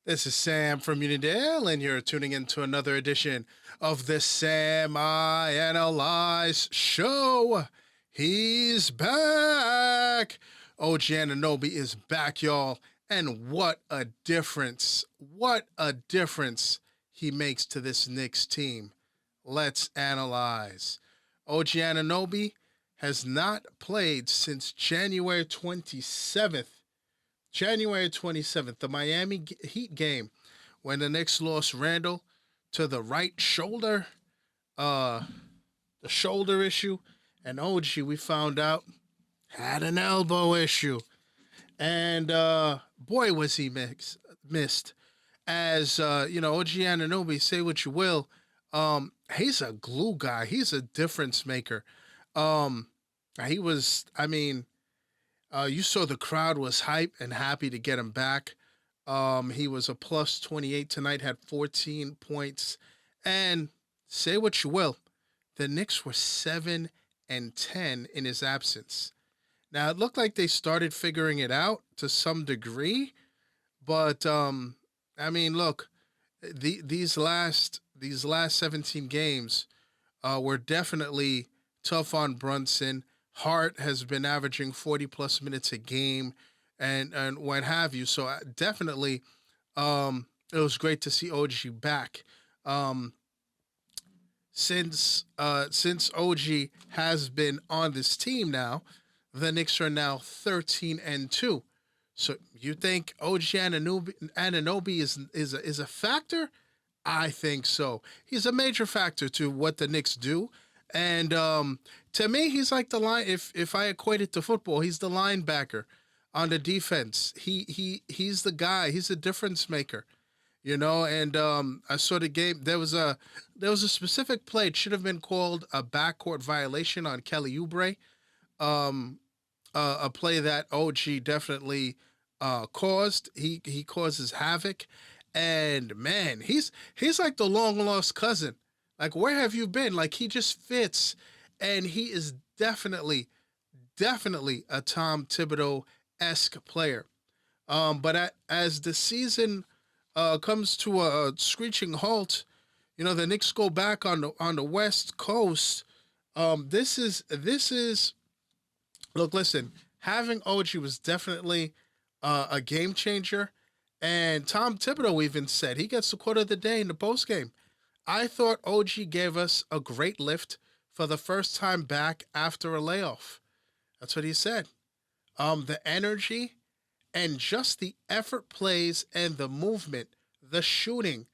This is Sam from Unidale, and you're tuning into another edition of the Sam I Analyze Show. He's back. OG Anunoby is back, y'all. And what a difference. What a difference he makes to this Knicks team. Let's analyze. OG Anunoby has not played since January 27th. January 27th, the Miami Heat game, when the Knicks lost Randall to the right shoulder, the shoulder issue, and OG, we found out, had an elbow issue. And boy, was he missed. As, OG Anunoby, say what you will, he's a glue guy. He's a difference maker. You saw the crowd was hype and happy to get him back. He was a plus 28 tonight, had 14 points. And say what you will, the Knicks were 7-10 in his absence. Now, it looked like they started figuring it out to some degree. But, look, these last 17 games were definitely tough on Brunson. Hart has been averaging 40-plus minutes a game and what have you. So definitely it was great to see OG back. Since OG has been on this team now, the Knicks are now 13-2. So you think OG Anunoby is a factor? I think so. He's a major factor to what the Knicks do. And to me, he's like the line. If I equate it to football, he's the linebacker on the defense. He's the guy. He's a difference maker, And I saw the game. There was a specific play. It should have been called a backcourt violation on Kelly Oubre. A play that OG definitely caused. He causes havoc, and man, he's like the long lost cousin. Like, where have you been? Like, he just fits, and he is definitely a Tom Thibodeau-esque player. But as the season comes to a screeching halt, the Knicks go back on the West Coast. This is look, listen, having OG was definitely a game changer, and Tom Thibodeau even said he gets the quote of the day in the postgame. I thought OG gave us a great lift for the first time back after a layoff. That's what he said. The energy and just the effort plays and the movement, the shooting,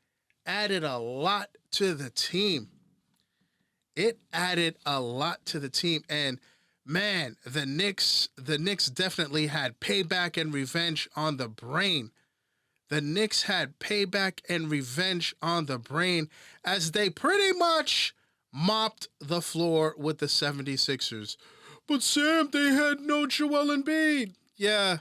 added a lot to the team. It added a lot to the team. And man, the Knicks definitely had payback and revenge on the brain. The Knicks had payback and revenge on the brain as they pretty much mopped the floor with the 76ers. But Sam, they had no Joel Embiid. Yeah,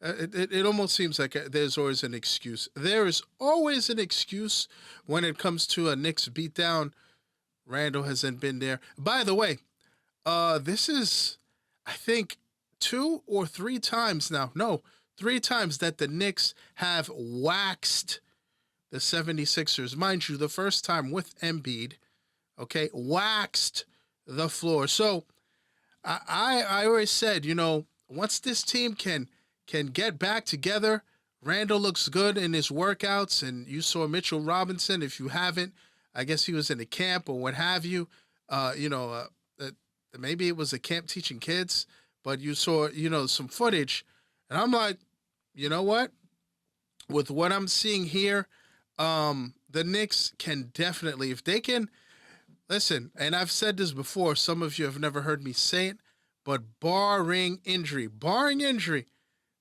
it almost seems like there's always an excuse. There is always an excuse when it comes to a Knicks beatdown. Randall hasn't been there. By the way, this is, I think, 2 or 3 times now. No, 3 times that the Knicks have waxed the 76ers. Mind you, the first time with Embiid, okay, waxed the floor. So I always said, once this team can get back together, Randall looks good in his workouts, and you saw Mitchell Robinson. If you haven't, I guess he was in a camp or what have you. Maybe it was a camp teaching kids, but you saw, some footage. And I'm like, you know what? With what I'm seeing here, the Knicks can definitely, if they can, listen, and I've said this before, some of you have never heard me say it, but barring injury,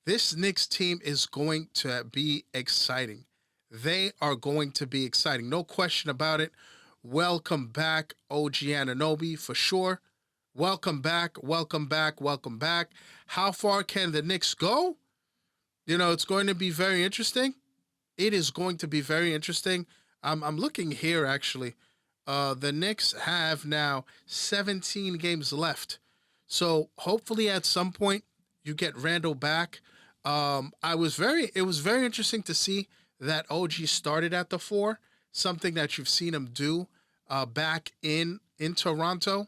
this Knicks team is going to be exciting. They are going to be exciting. No question about it. Welcome back, OG Anunoby, for sure. Welcome back. How far can the Knicks go? It's going to be very interesting. It is going to be very interesting. I'm looking here, actually. The Knicks have now 17 games left. So hopefully at some point you get Randall back. It was very interesting to see that OG started at the 4, something that you've seen him do back in Toronto.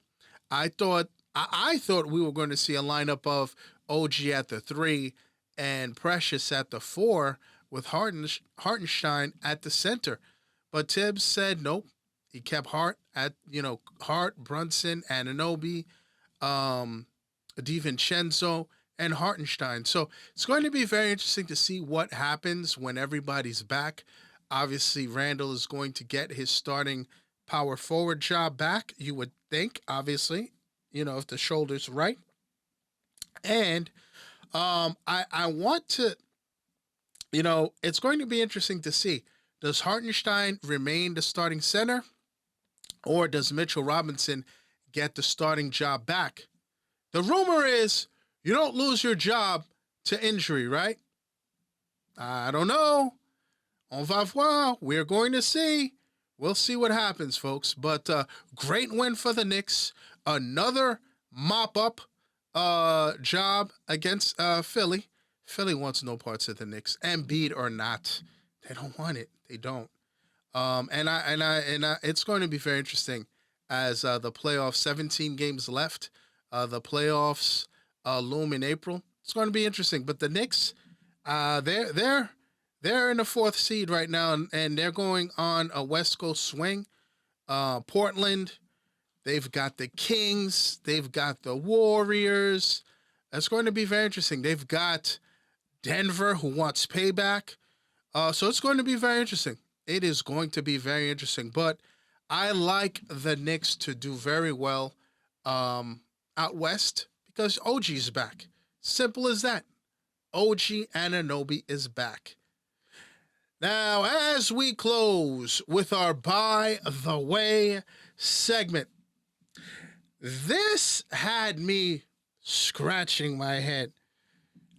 I thought we were going to see a lineup of OG at the 3 and Precious at the 4 with Hartenstein at the center. But Tibbs said nope. He kept Hart at, Hart, Brunson, Anunoby, DiVincenzo, and Hartenstein. So it's going to be very interesting to see what happens when everybody's back. Obviously, Randall is going to get his starting power forward job back, you would think, obviously, if the shoulder's right. And I want to, it's going to be interesting to see. Does Hartenstein remain the starting center, or does Mitchell Robinson get the starting job back? The rumor is you don't lose your job to injury, right? I don't know. On va voir. We're going to see. We'll see what happens, folks. But great win for the Knicks. Another mop-up job against Philly. Philly wants no parts of the Knicks, Embiid or not. They don't want it. They don't. It's going to be very interesting as the playoffs, 17 games left. The playoffs loom in April. It's going to be interesting. But the Knicks, they're in the 4th seed right now, and they're going on a West Coast swing. Portland, they've got the Kings, they've got the Warriors. That's going to be very interesting. They've got Denver, who wants payback. So it's going to be very interesting. It is going to be very interesting. But I like the Knicks to do very well out west because OG's back. Simple as that. OG Anunoby is back. Now, as we close with our By the Way segment, this had me scratching my head.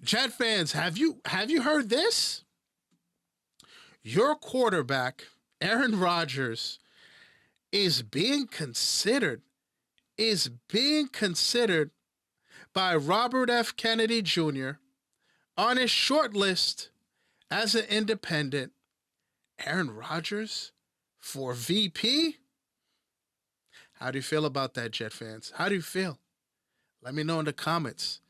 Jet fans, have you heard this? Your quarterback, Aaron Rodgers, is being considered by Robert F. Kennedy Jr. on his short list as an independent. Aaron Rodgers for VP? How do you feel about that, Jet fans? How do you feel? Let me know in the comments.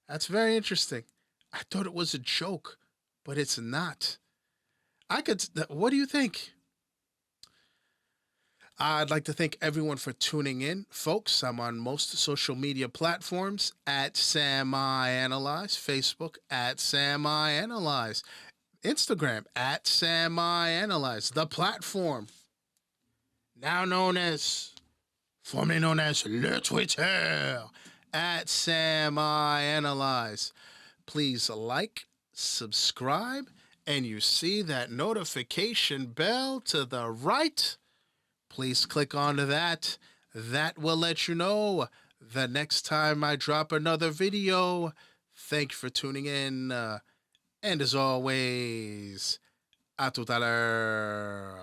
That's very interesting. I thought it was a joke, but it's not. What do you think? I'd like to thank everyone for tuning in. Folks, I'm on most social media platforms at Sam I Analyze, Facebook at Sam I Analyze, Instagram at Sam I Analyze, the platform formerly known as Le Twitter, at Sam I Analyze. Please like, subscribe, and you see that notification bell to the right. Please click onto that. That will let you know the next time I drop another video. Thank you for tuning in. And as always, à tout à l'heure.